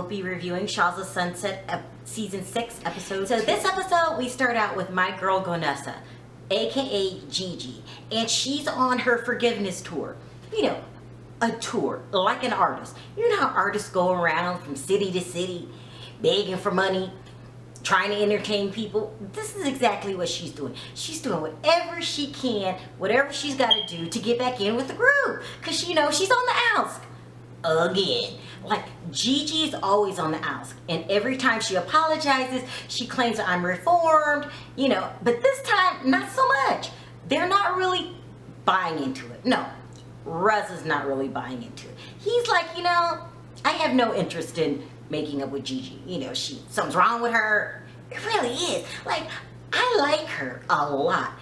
will be reviewing Shah's Sunset Season 6 episode. So this episode, we start out with my girl Golnesa, aka Gigi. And she's on her forgiveness tour. You know, a tour, like an artist. You know how artists go around from city to city, begging for money, trying to entertain people. This is exactly what she's doing. She's doing whatever she can, whatever she's got to do to get back in with the group. Because, you know, she's on the outs. Again. Like, Gigi is always on the outs. And every time she apologizes, she claims I'm reformed, you know. But this time, not so much. They're not really buying into it. No, Reza's not really buying into it. He's like, you know, I have no interest in making up with Gigi. You know, something's wrong with her. It really is. Like, I like her a lot.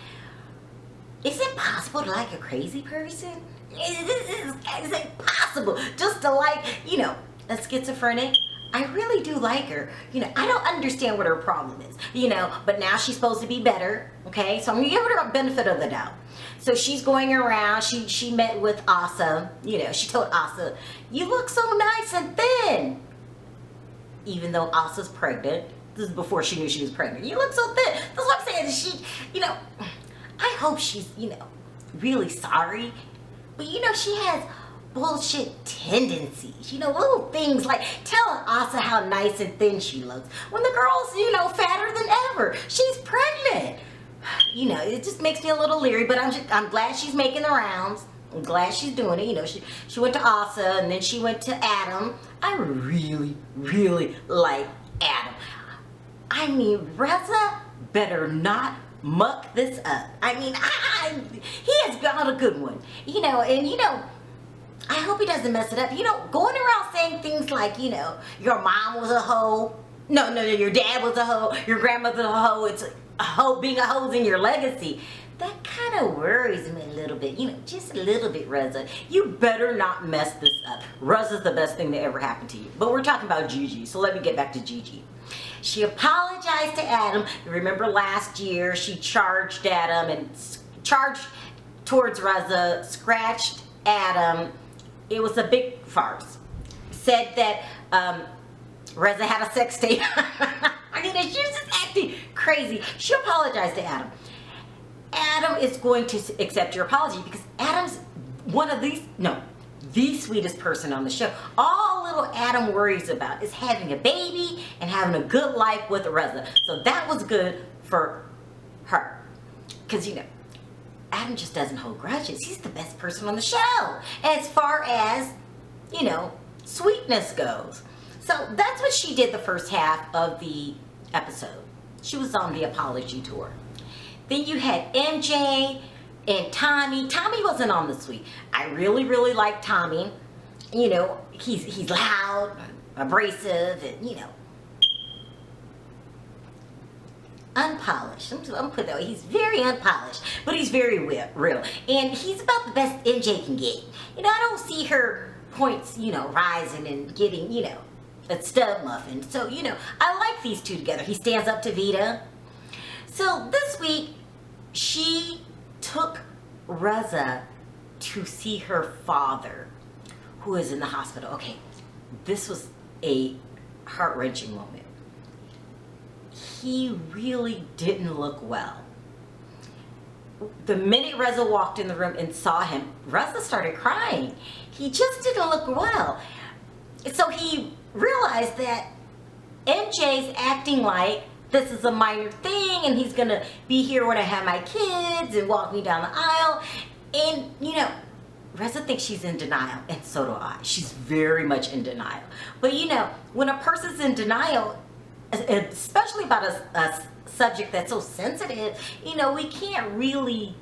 Is it possible to like a crazy person? Is it possible just to like, you know, a schizophrenic? I really do like her. You know, I don't understand what her problem is, you know, but now she's supposed to be better, okay? So I'm gonna give her a benefit of the doubt. So she's going around, she met with Asa, you know, she told Asa, you look so nice and thin. Even though Asa's pregnant, this is before she knew she was pregnant. You look so thin. That's what I'm saying. You know, I hope she's, you know, really sorry. But, you know, she has bullshit tendencies. You know, little things like telling Asa how nice and thin she looks when the girl's, you know, fatter than ever. She's pregnant. You know, it just makes me a little leery, but I'm glad she's making the rounds. I'm glad she's doing it. You know, she went to Asa and then she went to Adam. I really, really like Adam. I mean, Reza better not muck this up. I mean, he has got a good one. You know, and you know, I hope he doesn't mess it up. You know, going around saying things like, you know, your mom was a hoe. No, your dad was a hoe. Your grandmother was a hoe. It's a hoe, being a hoe's in your legacy. That kind of worries me a little bit. You know, just a little bit, Reza. You better not mess this up. Reza's the best thing that ever happened to you. But we're talking about Gigi, so let me get back to Gigi. She apologized to Adam. You remember last year she charged Adam and charged towards Reza, scratched Adam. It was a big farce. Said that Reza had a sex tape. I mean, she was just acting crazy. She apologized to Adam. Adam is going to accept your apology because Adam's one of the sweetest person on the show. All little Adam worries about is having a baby and having a good life with Reza. So that was good for her. Because, you know, Adam just doesn't hold grudges. He's the best person on the show as far as, you know, sweetness goes. So that's what she did the first half of the episode. She was on the apology tour. Then you had MJ and Tommy. Tommy wasn't on the suite. I really, really like Tommy. You know, he's loud, abrasive, and, you know, unpolished. I'm gonna put it that way. He's very unpolished, but he's very real. And he's about the best MJ can get. You know, I don't see her points, you know, rising and getting, you know, a stud muffin. So, you know, I like these two together. He stands up to Vita. So this week, she took Reza to see her father, who is in the hospital. Okay, this was a heart-wrenching moment. He really didn't look well. The minute Reza walked in the room and saw him, Reza started crying. He just didn't look well. So he realized that MJ's acting like this is a minor thing and he's gonna be here when I have my kids and walk me down the aisle. And, you know, Reza thinks she's in denial, and so do I. She's very much in denial. But, you know, when a person's in denial, especially about a subject that's so sensitive, you know, we can't really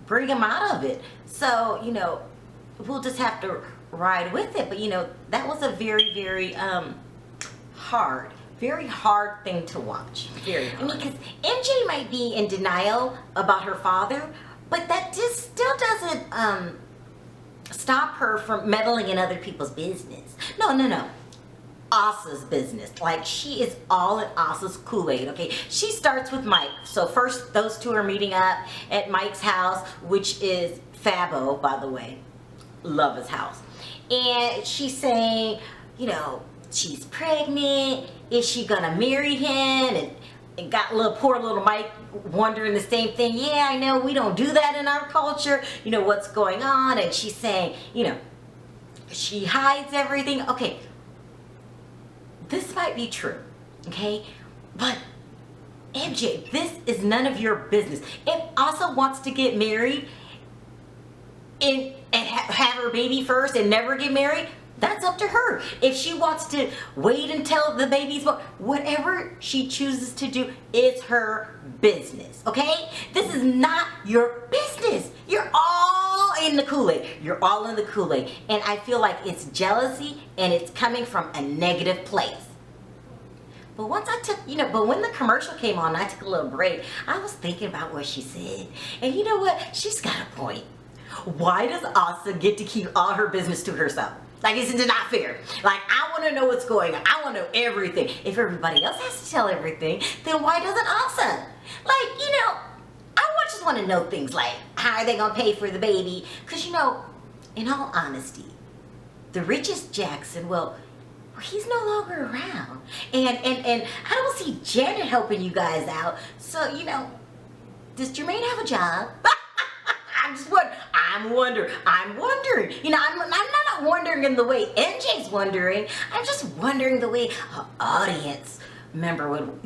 bring them out of it. So, you know, we'll just have to ride with it. But, you know, that was a very, very hard thing to watch. Very hard. I mean, because MJ might be in denial about her father, but that just still doesn't stop her from meddling in other people's business. No. Asa's business. Like, she is all in Asa's Kool-Aid, okay? She starts with Mike. So first, those two are meeting up at Mike's house, which is Fabo, by the way. Love his house. And she's saying, you know, she's pregnant. Is she gonna marry him? And got poor little Mike wondering the same thing. Yeah, I know we don't do that in our culture. You know, what's going on? And she's saying, you know, she hides everything. Okay, this might be true, okay? But MJ, this is none of your business. If Asa wants to get married and have her baby first and never get married, that's up to her. If she wants to wait until the baby's born, whatever she chooses to do is her business, okay? This is not your business. You're all in the Kool-Aid. You're all in the Kool-Aid. And I feel like it's jealousy and it's coming from a negative place. But once I took, you know, but when the commercial came on, I took a little break. I was thinking about what she said. And you know what? She's got a point. Why does Asa get to keep all her business to herself? Like, it's not fair. Like, I want to know what's going on. I want to know everything. If everybody else has to tell everything, then why doesn't Asa? Like, you know, I just want to know things like, how are they going to pay for the baby? Because, you know, in all honesty, the richest Jackson, well, he's no longer around. And I don't see Janet helping you guys out. So, you know, does Jermaine have a job? I'm wondering. You know, I'm not wondering in the way MJ's wondering. I'm just wondering the way an audience member would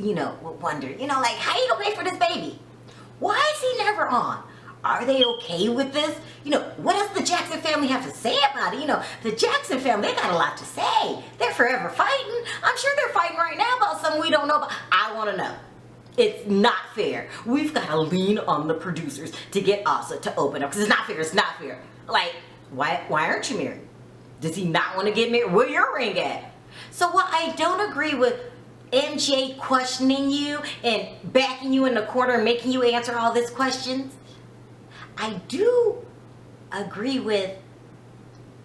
wonder. You know, like, how you gonna pay for this baby? Why is he never on? Are they okay with this? You know, what does the Jackson family have to say about it? You know, the Jackson family, they got a lot to say. They're forever fighting. I'm sure they're fighting right now about something we don't know about. I want to know. It's not fair. We've got to lean on the producers to get Asa to open up. Because it's not fair. It's not fair. Like, why aren't you married? Does he not want to get married? Where your ring at? So while I don't agree with MJ questioning you and backing you in the corner and making you answer all these questions, I do agree with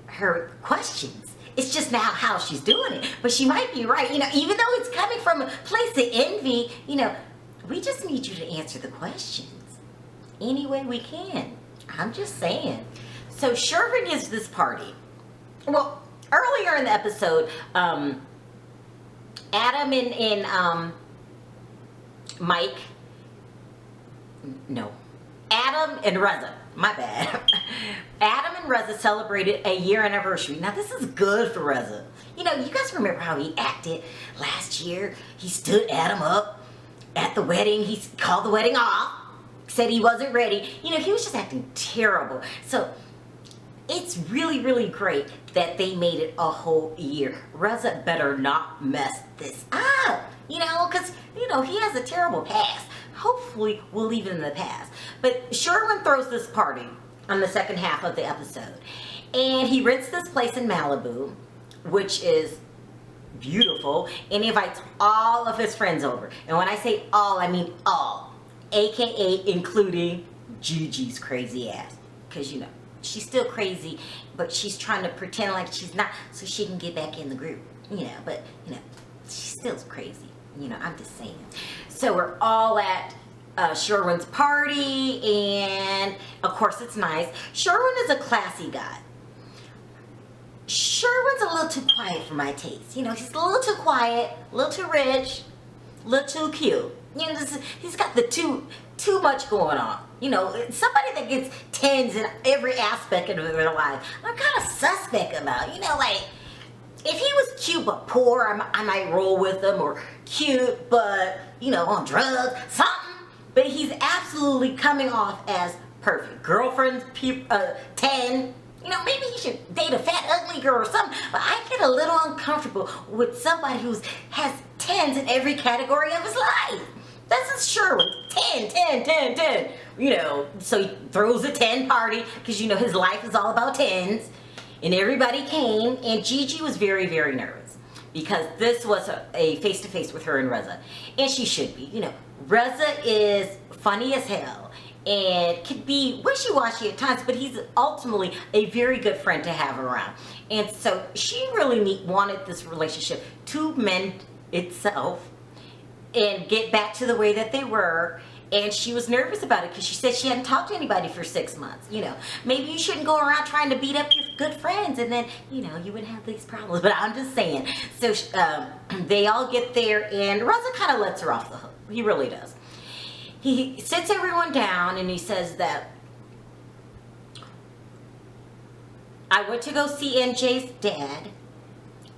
her questions. It's just now how she's doing it. But she might be right. You know, even though it's coming from a place of envy, you know, we just need you to answer the questions any way we can. I'm just saying. So Shervin gives this party. Well, earlier in the episode, Adam and Mike, no, Adam and Reza, my bad. Adam and Reza celebrated a year anniversary. Now this is good for Reza. You know, you guys remember how he acted last year. He stood Adam up at the wedding. He called the wedding off, said he wasn't ready. You know, he was just acting terrible. So it's really, really great that they made it a whole year. Reza better not mess this up, you know, because, you know, he has a terrible past. Hopefully we'll leave it in the past. But Sherwin throws this party on the second half of the episode. And he rents this place in Malibu, which is beautiful, and he invites all of his friends over. And when I say all, I mean all. AKA including Gigi's crazy ass. Because, you know, she's still crazy, but she's trying to pretend like she's not so she can get back in the group. You know, but, you know, she's still crazy. You know, I'm just saying. So we're all at Sherwin's party, and of course it's nice. Sherwin is a classy guy. Sherwin's a little too quiet for my taste. You know, he's a little too quiet, a little too rich, a little too cute. You know, he's got the too much going on. You know, somebody that gets tens in every aspect of their life, I'm kind of suspect about. You know, like, if he was cute but poor, I might roll with him, or cute but, you know, on drugs, something. But he's absolutely coming off as perfect. Girlfriend's 10. You know, maybe he should date a fat, ugly girl or something. But I get a little uncomfortable with somebody who has 10s in every category of his life. This is Sherwin. 10. You know, so he throws a 10 party because, you know, his life is all about 10s. And everybody came, and Gigi was very, very nervous because this was a face-to-face with her and Reza. And she should be. You know, Reza is funny as hell and could be wishy-washy at times, but he's ultimately a very good friend to have around. And so she really wanted this relationship to mend itself and get back to the way that they were. And she was nervous about it because she said she hadn't talked to anybody for 6 months. Maybe you shouldn't go around trying to beat up your good friends and then, you wouldn't have these problems. But I'm just saying. So they all get there and Reza kind of lets her off the hook. He really does. He sits everyone down and he says that I went to go see NJ's dad.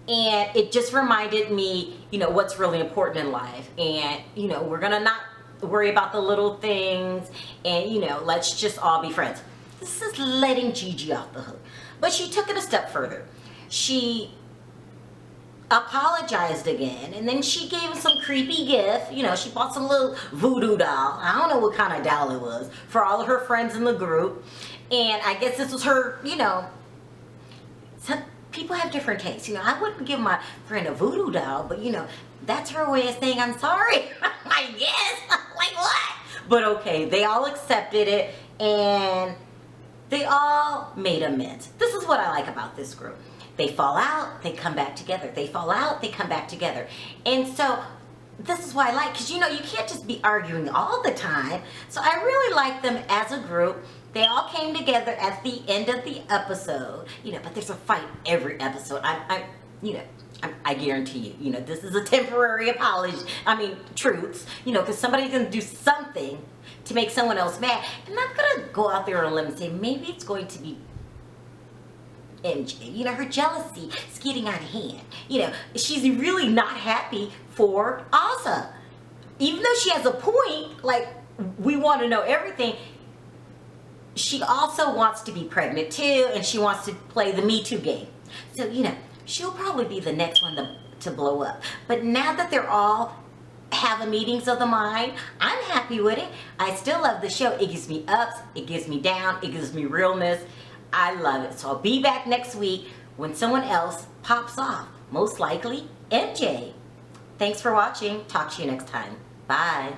And it just reminded me, what's really important in life. And, we're going to not worry about the little things. And, let's just all be friends. This is letting Gigi off the hook. But she took it a step further. She apologized again. And then she gave him some creepy gift. She bought some little voodoo doll. I don't know what kind of doll it was. For all of her friends in the group. And I guess this was her, people have different tastes. I wouldn't give my friend a voodoo doll, but that's her way of saying I'm sorry. I guess. Like what? But okay, they all accepted it and they all made amends. This is what I like about this group. They fall out, they come back together. They fall out, they come back together. And so this is why I like, because you can't just be arguing all the time. So I really like them as a group. They all came together at the end of the episode, but there's a fight every episode. I guarantee you, this is a temporary apology. Truths, because somebody's going to do something to make someone else mad. And I'm going to go out there on a limb and say, maybe it's going to be MJ. Her jealousy is getting out of hand. She's really not happy for Asa. Even though she has a point, like, we want to know everything, she also wants to be pregnant too, and she wants to play the Me Too game. So, she'll probably be the next one to blow up. But now that they're all having meetings of the mind, I'm happy with it. I still love the show. It gives me ups, it gives me down, it gives me realness. I love it. So I'll be back next week when someone else pops off. Most likely, MJ. Thanks for watching. Talk to you next time. Bye.